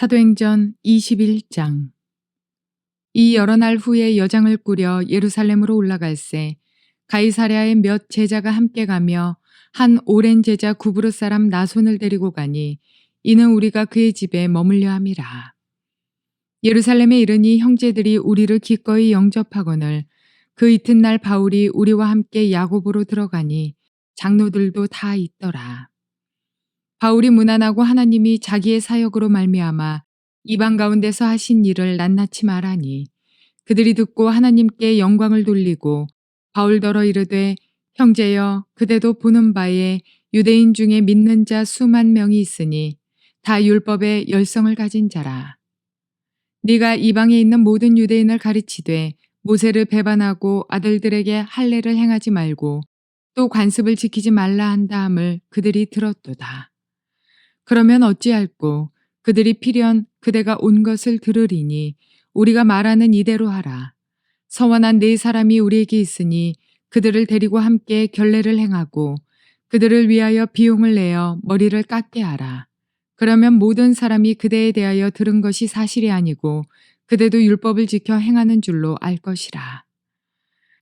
사도행전 21장. 이 여러 날 후에 여장을 꾸려 예루살렘으로 올라갈새 가이사랴의 몇 제자가 함께 가며 한 오랜 제자 구브로 사람 나손을 데리고 가니 이는 우리가 그의 집에 머물려 함이라. 예루살렘에 이르니 형제들이 우리를 기꺼이 영접하거늘 그 이튿날 바울이 우리와 함께 야고보로 들어가니 장로들도 다 있더라. 바울이 문안하고 하나님이 자기의 사역으로 말미암아 이방 가운데서 하신 일을 낱낱이 말하니 그들이 듣고 하나님께 영광을 돌리고 바울더러 이르되 형제여 그대도 보는 바에 유대인 중에 믿는 자 수만 명이 있으니 다 율법의 열성을 가진 자라. 네가 이방에 있는 모든 유대인을 가르치되 모세를 배반하고 아들들에게 할례를 행하지 말고 또 관습을 지키지 말라 한다함을 그들이 들었도다. 그러면 어찌할꼬 그들이 필연 그대가 온 것을 들으리니 우리가 말하는 이대로 하라. 서원한 네 사람이 우리에게 있으니 그들을 데리고 함께 결례를 행하고 그들을 위하여 비용을 내어 머리를 깎게 하라. 그러면 모든 사람이 그대에 대하여 들은 것이 사실이 아니고 그대도 율법을 지켜 행하는 줄로 알 것이라.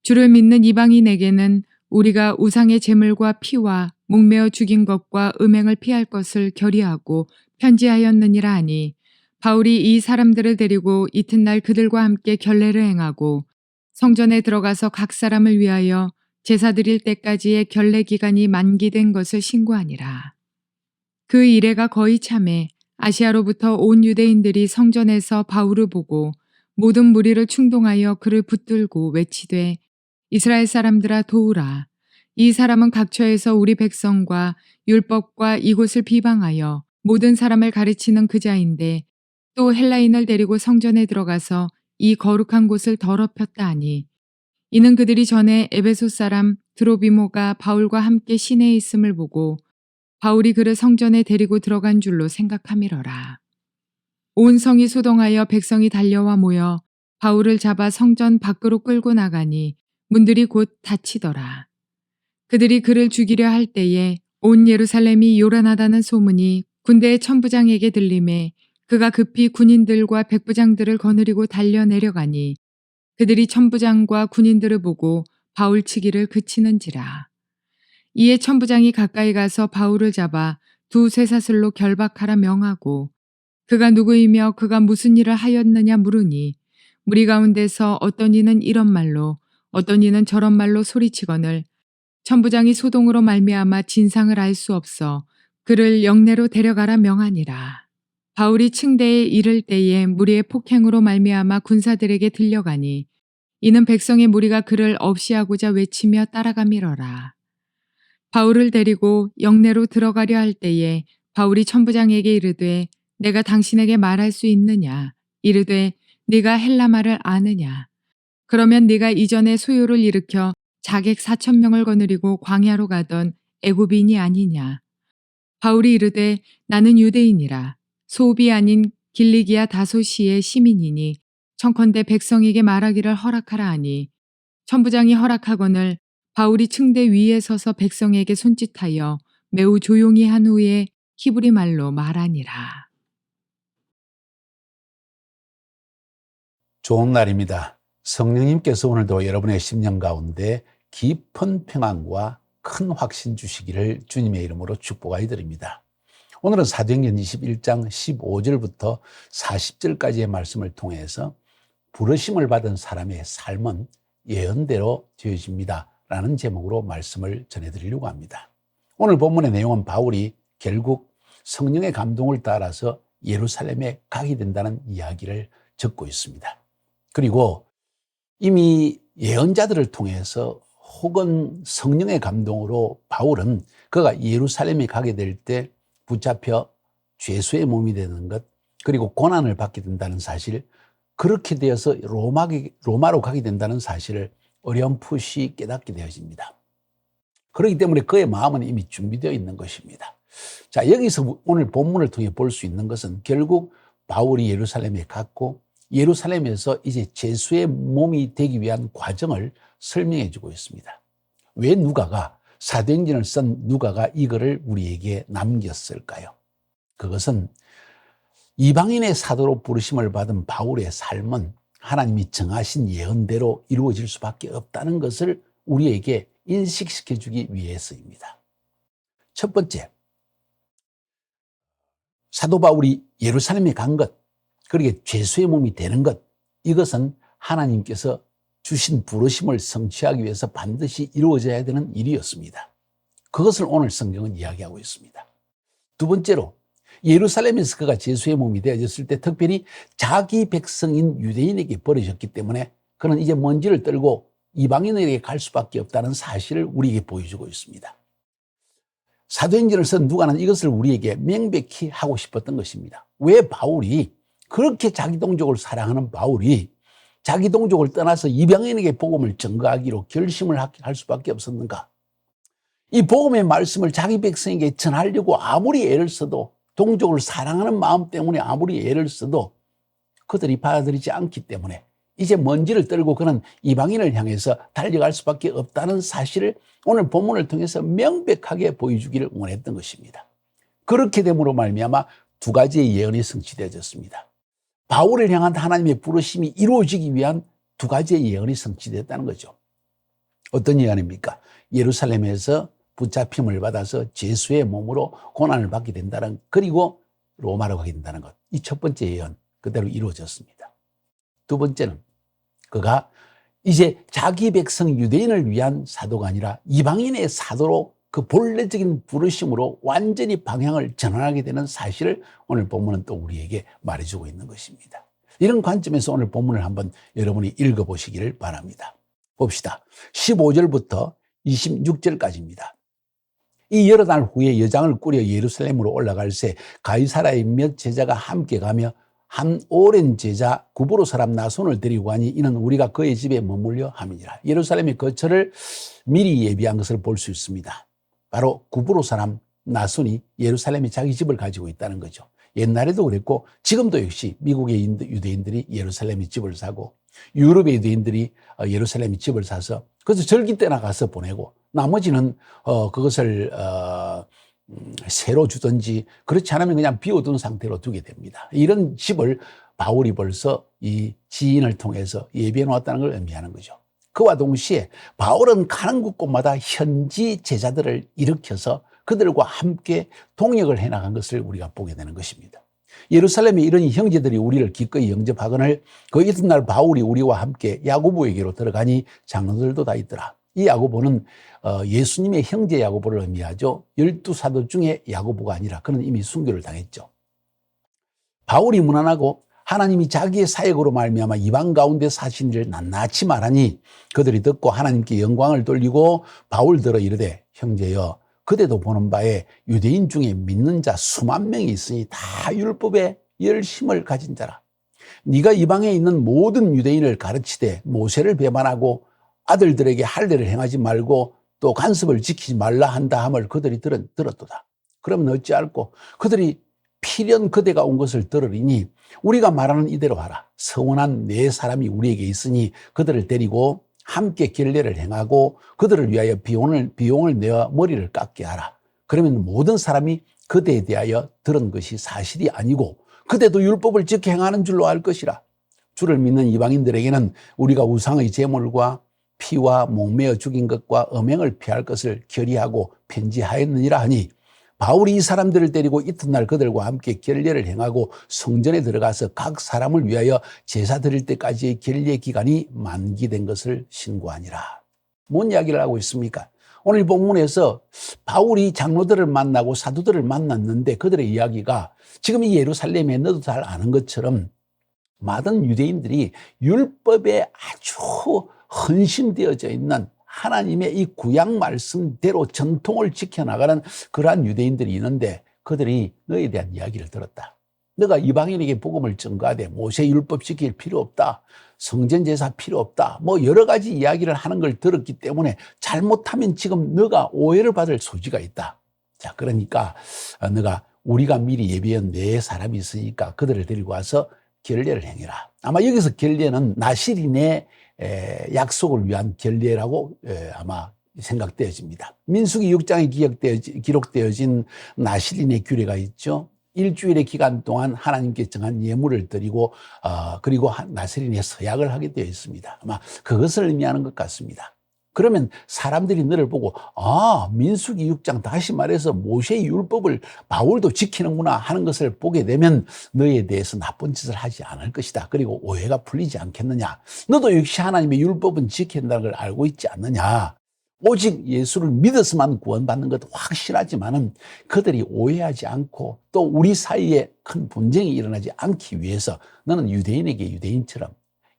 주를 믿는 이방인에게는 우리가 우상의 제물과 피와 목매어 죽인 것과 음행을 피할 것을 결의하고 편지하였느니라 하니 바울이 이 사람들을 데리고 이튿날 그들과 함께 결례를 행하고 성전에 들어가서 각 사람을 위하여 제사 드릴 때까지의 결례 기간이 만기된 것을 신고하니라. 그 이래가 거의 참에 아시아로부터 온 유대인들이 성전에서 바울을 보고 모든 무리를 충동하여 그를 붙들고 외치되 이스라엘 사람들아 도우라. 이 사람은 각처에서 우리 백성과 율법과 이곳을 비방하여 모든 사람을 가르치는 그자인데 또 헬라인을 데리고 성전에 들어가서 이 거룩한 곳을 더럽혔다 하니 이는 그들이 전에 에베소 사람 드로비모가 바울과 함께 시내에 있음을 보고 바울이 그를 성전에 데리고 들어간 줄로 생각함이러라. 온 성이 소동하여 백성이 달려와 모여 바울을 잡아 성전 밖으로 끌고 나가니 문들이 곧 닫히더라. 그들이 그를 죽이려 할 때에 온 예루살렘이 요란하다는 소문이 군대의 천부장에게 들림에 그가 급히 군인들과 백부장들을 거느리고 달려 내려가니 그들이 천부장과 군인들을 보고 바울 치기를 그치는지라. 이에 천부장이 가까이 가서 바울을 잡아 두 쇠사슬로 결박하라 명하고 그가 누구이며 그가 무슨 일을 하였느냐 물으니 무리 가운데서 어떤 이는 이런 말로 어떤 이는 저런 말로 소리치거늘 천부장이 소동으로 말미암아 진상을 알 수 없어 그를 영내로 데려가라 명하니라. 바울이 층대에 이를 때에 무리의 폭행으로 말미암아 군사들에게 들려가니 이는 백성의 무리가 그를 없이하고자 외치며 따라가미러라. 바울을 데리고 영내로 들어가려 할 때에 바울이 천부장에게 이르되 내가 당신에게 말할 수 있느냐 이르되 네가 헬라말을 아느냐 그러면 네가 이전에 소요를 일으켜 자객 4,000명을 거느리고 광야로 가던 애굽인이 아니냐. 바울이 이르되 나는 유대인이라 소비 아닌 길리기아 다소시의 시민이니 청컨대 백성에게 말하기를 허락하라 하니 천부장이 허락하거늘 바울이 층대 위에 서서 백성에게 손짓하여 매우 조용히 한 후에 히브리 말로 말하니라. 좋은 날입니다. 성령님께서 오늘도 여러분의 심령 가운데 깊은 평안과 큰 확신 주시기를 주님의 이름으로 축복하여 드립니다. 오늘은 사도행전 21장 15절부터 40절까지의 말씀을 통해서 부르심을 받은 사람의 삶은 예언대로 되어집니다 라는 제목으로 말씀을 전해드리려고 합니다. 오늘 본문의 내용은 바울이 결국 성령의 감동을 따라서 예루살렘에 가게 된다는 이야기를 적고 있습니다. 그리고 이미 예언자들을 통해서 혹은 성령의 감동으로 바울은 그가 예루살렘에 가게 될 때 붙잡혀 죄수의 몸이 되는 것, 그리고 고난을 받게 된다는 사실, 그렇게 되어서 로마로 가게 된다는 사실을 어렴풋이 깨닫게 되어집니다. 그렇기 때문에 그의 마음은 이미 준비되어 있는 것입니다. 자, 여기서 오늘 본문을 통해 볼 수 있는 것은 결국 바울이 예루살렘에 갔고 예루살렘에서 이제 죄수의 몸이 되기 위한 과정을 설명해 주고 있습니다. 왜 누가가, 사도행전을 쓴 누가가 이거를 우리에게 남겼을까요? 그것은 이방인의 사도로 부르심을 받은 바울의 삶은 하나님이 정하신 예언대로 이루어질 수밖에 없다는 것을 우리에게 인식시켜 주기 위해서입니다. 첫 번째, 사도 바울이 예루살렘에 간 것, 그러게 죄수의 몸이 되는 것, 이것은 하나님께서 주신 부르심을 성취하기 위해서 반드시 이루어져야 되는 일이었습니다. 그것을 오늘 성경은 이야기하고 있습니다. 두 번째로, 예루살렘에서 그가 죄수의 몸이 되어졌을 때 특별히 자기 백성인 유대인에게 버려졌기 때문에 그는 이제 먼지를 떨고 이방인에게 갈 수밖에 없다는 사실을 우리에게 보여주고 있습니다. 사도행전을 쓴 누가는 이것을 우리에게 명백히 하고 싶었던 것입니다. 왜 바울이, 그렇게 자기 동족을 사랑하는 바울이 자기 동족을 떠나서 이방인에게 복음을 전가하기로 결심을 할 수밖에 없었는가? 이 복음의 말씀을 자기 백성에게 전하려고 아무리 애를 써도, 동족을 사랑하는 마음 때문에 아무리 애를 써도 그들이 받아들이지 않기 때문에 이제 먼지를 떨고 그는 이방인을 향해서 달려갈 수밖에 없다는 사실을 오늘 본문을 통해서 명백하게 보여주기를 원했던 것입니다. 그렇게 됨으로 말미암아 두 가지의 예언이 성취되어졌습니다. 바울을 향한 하나님의 부르심이 이루어지기 위한 두 가지의 예언이 성취됐다는 거죠. 어떤 예언입니까? 예루살렘에서 붙잡힘을 받아서 죄수의 몸으로 고난을 받게 된다는, 그리고 로마로 가게 된다는 것. 이 첫 번째 예언 그대로 이루어졌습니다. 두 번째는 그가 이제 자기 백성 유대인을 위한 사도가 아니라 이방인의 사도로 그 본래적인 부르심으로 완전히 방향을 전환하게 되는 사실을 오늘 본문은 또 우리에게 말해주고 있는 것입니다. 이런 관점에서 오늘 본문을 한번 여러분이 읽어보시기를 바랍니다. 봅시다. 15절부터 26절까지입니다. 이 여러 날 후에 여장을 꾸려 예루살렘으로 올라갈새 가이사라의 몇 제자가 함께 가며 한 오랜 제자 구브로 사람 나손을 데리고 가니 이는 우리가 그의 집에 머물려 함이니라. 예루살렘의 거처를 미리 예비한 것을 볼 수 있습니다. 바로 구브로 사람 나손이 예루살렘에 자기 집을 가지고 있다는 거죠. 옛날에도 그랬고 지금도 역시 미국의 유대인들이 예루살렘에 집을 사고 유럽의 유대인들이 예루살렘에 집을 사서 그래서 절기 때나 가서 보내고 나머지는 그것을 새로 주든지 그렇지 않으면 그냥 비워둔 상태로 두게 됩니다. 이런 집을 바울이 벌써 이 지인을 통해서 예비해 놓았다는 걸 의미하는 거죠. 그와 동시에 바울은 가는 곳곳마다 현지 제자들을 일으켜서 그들과 함께 동역을 해나간 것을 우리가 보게 되는 것입니다. 예루살렘에 이런 형제들이 우리를 기꺼이 영접하거늘 그 이튿날 바울이 우리와 함께 야고보에게로 들어가니 장로들도 다 있더라. 이 야고보는 예수님의 형제 야고보를 의미하죠. 12사도 중에 야고보가 아니라 그는 이미 순교를 당했죠. 바울이 무난하고 하나님이 자기의 사역으로 말미암아 이방 가운데 사신 일을 낱낱이 말하니 그들이 듣고 하나님께 영광을 돌리고 바울더러 이르되 형제여 그대도 보는 바에 유대인 중에 믿는 자 수만 명이 있으니 다 율법에 열심을 가진 자라. 네가 이방에 있는 모든 유대인을 가르치되 모세를 배반하고 아들들에게 할례를 행하지 말고 또 간섭을 지키지 말라 한다 함을 그들이 들었도다. 그러면 어찌할꼬 그들이 필연 그대가 온 것을 들으리니 우리가 말하는 이대로 하라. 서원한 네 사람이 우리에게 있으니 그들을 데리고 함께 결례를 행하고 그들을 위하여 비용을 내어 머리를 깎게 하라. 그러면 모든 사람이 그대에 대하여 들은 것이 사실이 아니고 그대도 율법을 지켜 행하는 줄로 알 것이라. 주를 믿는 이방인들에게는 우리가 우상의 제물과 피와 목매어 죽인 것과 음행을 피할 것을 결의하고 편지하였느니라 하니 바울이 이 사람들을 데리고 이튿날 그들과 함께 결례를 행하고 성전에 들어가서 각 사람을 위하여 제사 드릴 때까지의 결례 기간이 만기된 것을 신고하니라. 뭔 이야기를 하고 있습니까? 오늘 본문에서 바울이 장로들을 만나고 사도들을 만났는데 그들의 이야기가 지금 이 예루살렘에 너도 잘 아는 것처럼 많은 유대인들이 율법에 아주 헌신되어져 있는 하나님의 이 구약 말씀대로 전통을 지켜나가는 그러한 유대인들이 있는데 그들이 너에 대한 이야기를 들었다. 너가 이방인에게 복음을 전가하되 모세 율법 지킬 필요 없다. 성전 제사 필요 없다. 뭐 여러 가지 이야기를 하는 걸 들었기 때문에 잘못하면 지금 너가 오해를 받을 소지가 있다. 자, 그러니까 너가 우리가 미리 예비한 네 사람이 있으니까 그들을 데리고 와서 결례를 행해라. 아마 여기서 결례는 나실인의 약속을 위한 결례라고 아마 생각되어집니다. 민수기 6장에 기록되어진 나실인의 규례가 있죠. 일주일의 기간 동안 하나님께 정한 예물을 드리고 그리고 나세린의 서약을 하게 되어 있습니다. 아마 그것을 의미하는 것 같습니다. 그러면 사람들이 너를 보고 민수기 6장 다시 말해서 모세의 율법을 바울도 지키는구나 하는 것을 보게 되면 너에 대해서 나쁜 짓을 하지 않을 것이다. 그리고 오해가 풀리지 않겠느냐. 너도 역시 하나님의 율법은 지켜야 한다는 걸 알고 있지 않느냐. 오직 예수를 믿어서만 구원받는 것도 확실하지만은 그들이 오해하지 않고 또 우리 사이에 큰 분쟁이 일어나지 않기 위해서 너는 유대인에게 유대인처럼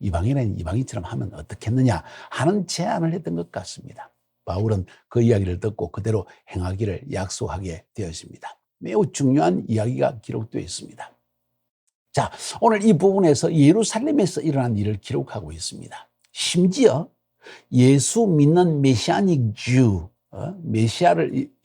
이방인에게 이방인처럼 하면 어떻겠느냐 하는 제안을 했던 것 같습니다. 바울은 그 이야기를 듣고 그대로 행하기를 약속하게 되었습니다. 매우 중요한 이야기가 기록되어 있습니다. 자, 오늘 이 부분에서 예루살렘에서 일어난 일을 기록하고 있습니다. 심지어 예수 믿는 메시아닉 주,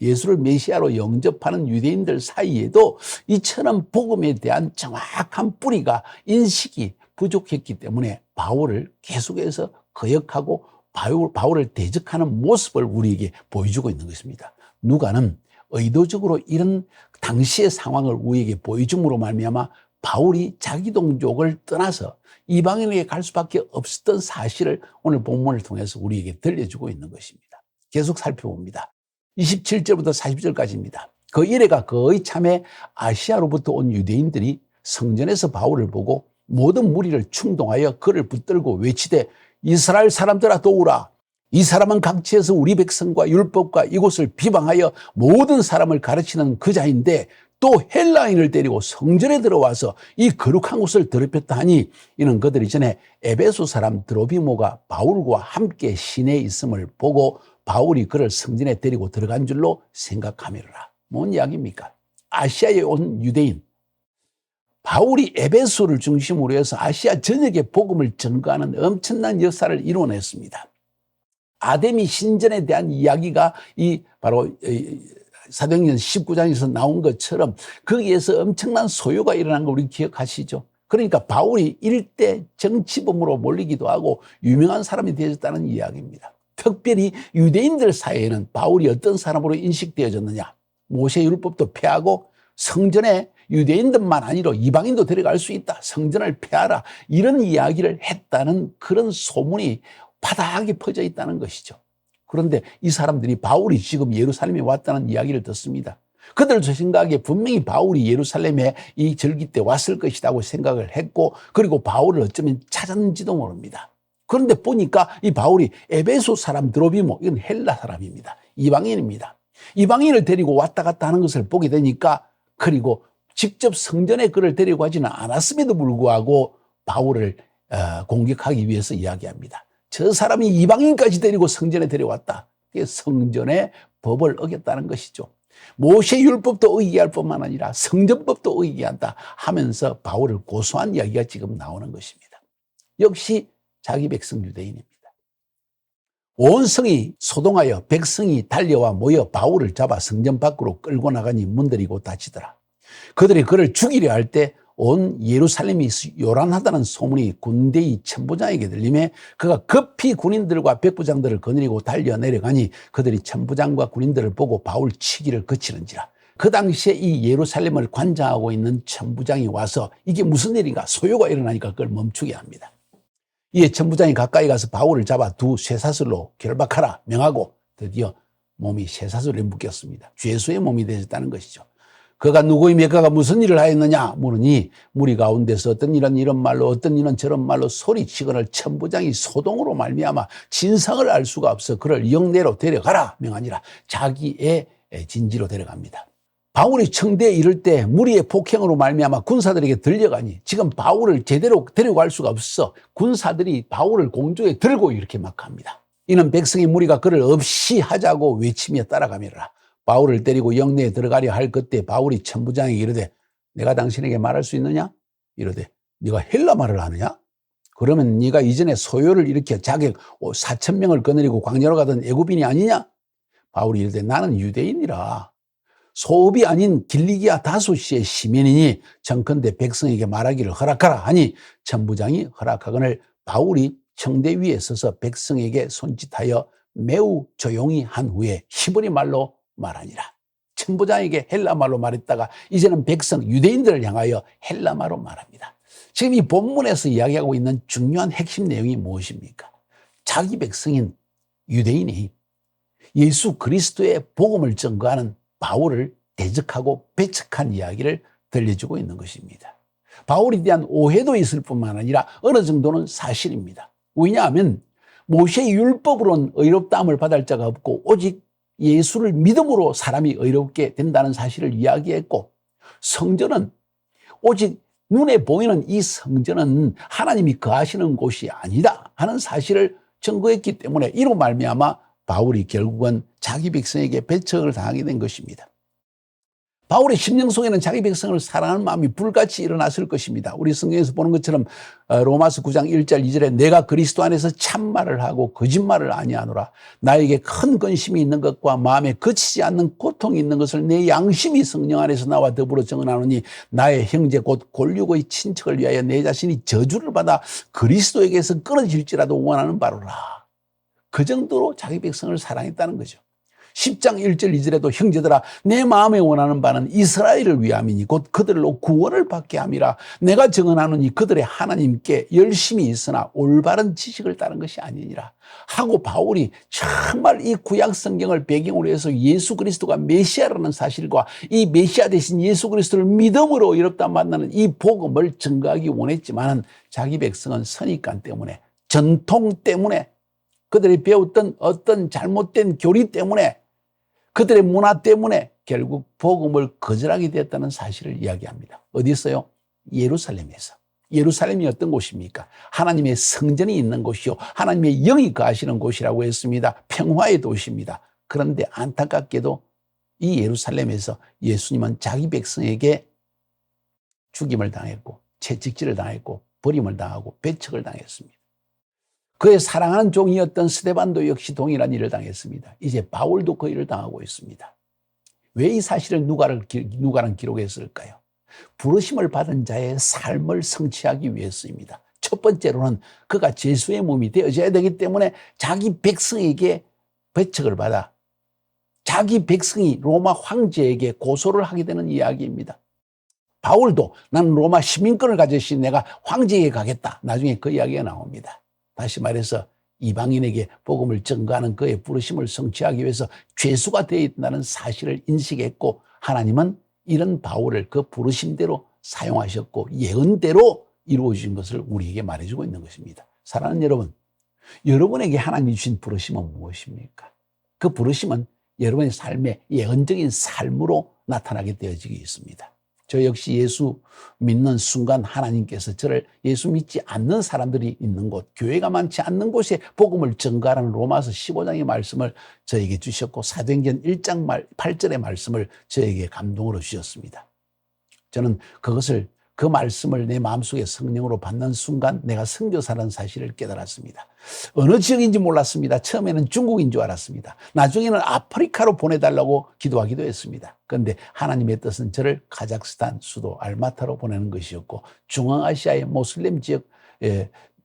예수를 메시아로 영접하는 유대인들 사이에도 이처럼 복음에 대한 정확한 뿌리가 인식이 부족했기 때문에 바울을 계속해서 거역하고 바울을 대적하는 모습을 우리에게 보여주고 있는 것입니다. 누가는 의도적으로 이런 당시의 상황을 우리에게 보여줌으로 말미암아 바울이 자기 동족을 떠나서 이방인에게 갈 수밖에 없었던 사실을 오늘 본문을 통해서 우리에게 들려주고 있는 것입니다. 계속 살펴봅니다. 27절부터 40절까지입니다. 그 이래가 거의 참에 아시아로부터 온 유대인들이 성전에서 바울을 보고 모든 무리를 충동하여 그를 붙들고 외치되 이스라엘 사람들아 도우라. 이 사람은 각지에서 우리 백성과 율법과 이곳을 비방하여 모든 사람을 가르치는 그 자인데 또 헬라인을 데리고 성전에 들어와서 이 거룩한 곳을 더럽혔다 하니 이는 그들이 전에 에베소 사람 드로비모가 바울과 함께 시내에 있음을 보고 바울이 그를 성전에 데리고 들어간 줄로 생각하미라. 뭔 이야기입니까? 아시아에 온 유대인 바울이 에베소를 중심으로 해서 아시아 전역에 복음을 전거하는 엄청난 역사를 이뤄냈습니다. 아데미 신전에 대한 이야기가 바로 사도행전 19장에서 나온 것처럼 거기에서 엄청난 소요가 일어난 걸 우리 기억하시죠? 그러니까 바울이 일대 정치범으로 몰리기도 하고 유명한 사람이 되었다는 이야기입니다. 특별히 유대인들 사이에는 바울이 어떤 사람으로 인식되어졌느냐. 모세 율법도 폐하고 성전에 유대인들만 아니라 이방인도 데려갈 수 있다. 성전을 폐하라. 이런 이야기를 했다는 그런 소문이 바닥에 퍼져 있다는 것이죠. 그런데 이 사람들이 바울이 지금 예루살렘에 왔다는 이야기를 듣습니다. 그들도 생각에 분명히 바울이 예루살렘에 이 절기 때 왔을 것이라고 생각을 했고 그리고 바울을 어쩌면 찾았는지도 모릅니다. 그런데 보니까 이 바울이 에베소 사람 드로비모, 이건 헬라 사람입니다. 이방인입니다. 이방인을 데리고 왔다 갔다 하는 것을 보게 되니까 그리고 직접 성전에 그를 데리고 가지는 않았음에도 불구하고 바울을 공격하기 위해서 이야기합니다. 저 사람이 이방인까지 데리고 성전에 데려왔다. 그게 성전의 법을 어겼다는 것이죠. 모세 율법도 어기게 뿐만 아니라 성전법도 어기게 한다 하면서 바울을 고소한 이야기가 지금 나오는 것입니다. 역시 자기 백성 유대인입니다. 온 성이 소동하여 백성이 달려와 모여 바울을 잡아 성전 밖으로 끌고 나가니 문들이고 닫히더라. 그들이 그를 죽이려 할 때 온 예루살렘이 요란하다는 소문이 군대의 천부장에게 들리매 그가 급히 군인들과 백부장들을 거느리고 달려 내려가니 그들이 천부장과 군인들을 보고 바울 치기를 그치는지라. 그 당시에 이 예루살렘을 관장하고 있는 천부장이 와서 이게 무슨 일인가 소요가 일어나니까 그걸 멈추게 합니다. 이에 천부장이 가까이 가서 바울을 잡아 두 쇠사슬로 결박하라 명하고 드디어 몸이 쇠사슬에 묶였습니다. 죄수의 몸이 되었다는 것이죠. 그가 누구이며 그가 무슨 일을 하였느냐 물으니 무리 가운데서 어떤 이는 이런 말로 어떤 이는 저런 말로 소리치거늘 천부장이 소동으로 말미암아 진상을 알 수가 없어 그를 영내로 데려가라 명하니라. 자기의 진지로 데려갑니다. 바울이 청대에 이를 때 무리의 폭행으로 말미암아 군사들에게 들려가니 지금 바울을 제대로 데려갈 수가 없어 군사들이 바울을 공중에 들고 이렇게 막 합니다. 이는 백성의 무리가 그를 없이 하자고 외치며 따라가미라. 바울을 때리고 영내에 들어가려 할 그때 바울이 천부장에게 이르되 내가 당신에게 말할 수 있느냐? 이르되 네가 헬라 말을 아느냐? 그러면 네가 이전에 소요를 일으켜 자객 4,000명을 거느리고 광야로 가던 애굽인이 아니냐? 바울이 이르되 나는 유대인이라 소읍이 아닌 길리기아 다소시의 시민이니 정컨대 백성에게 말하기를 허락하라 하니 천부장이 허락하거늘 바울이 청대 위에 서서 백성에게 손짓하여 매우 조용히 한 후에 히브리 말로 말하니라. 천부장에게 헬라말로 말했다가 이제는 백성 유대인들을 향하여 헬라말로 말합니다. 지금 이 본문에서 이야기하고 있는 중요한 핵심 내용이 무엇입니까? 자기 백성인 유대인이 예수 그리스도의 복음을 증거하는 바울을 대적하고 배척한 이야기를 들려주고 있는 것입니다. 바울에 대한 오해도 있을 뿐만 아니라 어느 정도는 사실입니다. 왜냐하면 모세의 율법으로는 의롭다함을 받을 자가 없고 오직 예수를 믿음으로 사람이 의롭게 된다는 사실을 이야기했고, 성전은 오직 눈에 보이는 이 성전은 하나님이 거하시는 곳이 아니다 하는 사실을 증거했기 때문에 이로 말미암아 바울이 결국은 자기 백성에게 배척을 당하게 된 것입니다. 바울의 심령 속에는 자기 백성을 사랑하는 마음이 불같이 일어났을 것입니다. 우리 성경에서 보는 것처럼 로마서 9장 1절 2절에 내가 그리스도 안에서 참말을 하고 거짓말을 아니하노라. 나에게 큰 근심이 있는 것과 마음에 그치지 않는 고통이 있는 것을 내 양심이 성령 안에서 나와 더불어 증언하노니 나의 형제 곧 골육의 친척을 위하여 내 자신이 저주를 받아 그리스도에게서 끊어질지라도 원하는 바로라. 그 정도로 자기 백성을 사랑했다는 거죠. 10장 1절 2절에도 형제들아 내 마음에 원하는 바는 이스라엘을 위함이니 곧 그들로 구원을 받게 함이라. 내가 증언하노니 그들의 하나님께 열심히 있으나 올바른 지식을 따른 것이 아니니라 하고 바울이 정말 이 구약 성경을 배경으로 해서 예수 그리스도가 메시아라는 사실과 이 메시아 대신 예수 그리스도를 믿음으로 의롭다 만나는 이 복음을 증거하기 원했지만 자기 백성은 선입관 때문에, 전통 때문에, 그들이 배웠던 어떤 잘못된 교리 때문에, 그들의 문화 때문에 결국 복음을 거절하게 됐다는 사실을 이야기합니다. 어디 있어요? 예루살렘에서. 예루살렘이 어떤 곳입니까? 하나님의 성전이 있는 곳이요 하나님의 영이 거하시는 곳이라고 했습니다. 평화의 도시입니다. 그런데 안타깝게도 이 예루살렘에서 예수님은 자기 백성에게 죽임을 당했고 채찍질을 당했고 버림을 당하고 배척을 당했습니다. 그의 사랑하는 종이었던 스데반도 역시 동일한 일을 당했습니다. 이제 바울도 그 일을 당하고 있습니다. 왜 이 사실을 누가는 기록했을까요? 부르심을 받은 자의 삶을 성취하기 위해서입니다. 첫 번째로는 그가 예수의 몸이 되어져야 되기 때문에 자기 백성에게 배척을 받아 자기 백성이 로마 황제에게 고소를 하게 되는 이야기입니다. 바울도 나는 로마 시민권을 가졌으니 내가 황제에게 가겠다. 나중에 그 이야기가 나옵니다. 다시 말해서 이방인에게 복음을 증거하는 그의 부르심을 성취하기 위해서 죄수가 되어 있다는 사실을 인식했고 하나님은 이런 바울을 그 부르심대로 사용하셨고 예언대로 이루어진 것을 우리에게 말해주고 있는 것입니다. 사랑하는 여러분, 여러분에게 하나님이 주신 부르심은 무엇입니까? 그 부르심은 여러분의 삶의 예언적인 삶으로 나타나게 되어지고 있습니다. 저 역시 예수 믿는 순간 하나님께서 저를 예수 믿지 않는 사람들이 있는 곳, 교회가 많지 않는 곳에 복음을 증거하라는 로마서 15장의 말씀을 저에게 주셨고 사도행전 1장 8절의 말씀을 저에게 감동으로 주셨습니다. 저는 그 말씀을 내 마음속에 성령으로 받는 순간 내가 선교사라는 사실을 깨달았습니다. 어느 지역인지 몰랐습니다. 처음에는 중국인 줄 알았습니다. 나중에는 아프리카로 보내달라고 기도하기도 했습니다. 그런데 하나님의 뜻은 저를 카자흐스탄 수도 알마타로 보내는 것이었고 중앙아시아의 모슬렘 지역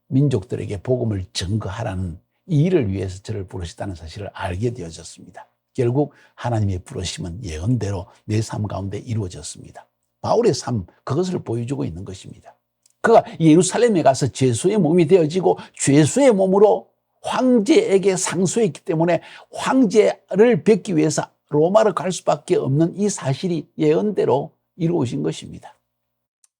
민족들에게 복음을 증거하라는 이 일을 위해서 저를 부르셨다는 사실을 알게 되어졌습니다. 결국 하나님의 부르심은 예언대로 내 삶 가운데 이루어졌습니다. 바울의 삶, 그것을 보여주고 있는 것입니다. 그가 예루살렘에 가서 죄수의 몸이 되어지고 죄수의 몸으로 황제에게 상소했기 때문에 황제를 뵙기 위해서 로마로 갈 수밖에 없는 이 사실이 예언대로 이루어진 것입니다.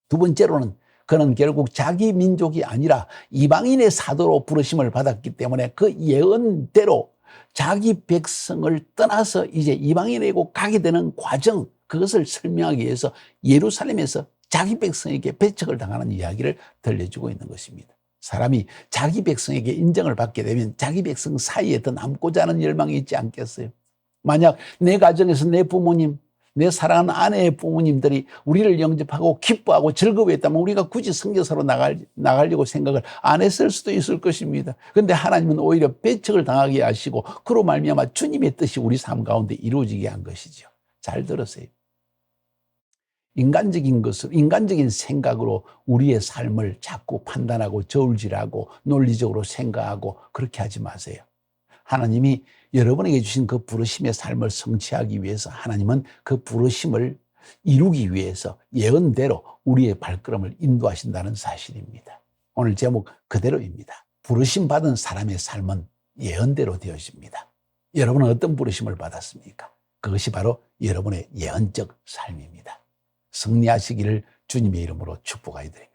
두 번째로는 그는 결국 자기 민족이 아니라 이방인의 사도로 부르심을 받았기 때문에 그 예언대로 자기 백성을 떠나서 이제 이방인에게 가게 되는 과정, 그것을 설명하기 위해서 예루살렘에서 자기 백성에게 배척을 당하는 이야기를 들려주고 있는 것입니다. 사람이 자기 백성에게 인정을 받게 되면 자기 백성 사이에 더 남고자 하는 열망이 있지 않겠어요? 만약 내 가정에서 내 부모님, 내 사랑하는 아내의 부모님들이 우리를 영접하고 기뻐하고 즐거워했다면 우리가 굳이 선교사로 나가려고 생각을 안 했을 수도 있을 것입니다. 그런데 하나님은 오히려 배척을 당하게 하시고 그로 말미암아 주님의 뜻이 우리 삶 가운데 이루어지게 한 것이죠. 잘 들으세요. 인간적인 생각으로 우리의 삶을 자꾸 판단하고 저울질하고 논리적으로 생각하고 그렇게 하지 마세요. 하나님이 여러분에게 주신 그 부르심의 삶을 성취하기 위해서 하나님은 그 부르심을 이루기 위해서 예언대로 우리의 발걸음을 인도하신다는 사실입니다. 오늘 제목 그대로입니다. 부르심 받은 사람의 삶은 예언대로 되어집니다. 여러분은 어떤 부르심을 받았습니까? 그것이 바로 여러분의 예언적 삶입니다. 승리하시기를 주님의 이름으로 축복하여 드립니다.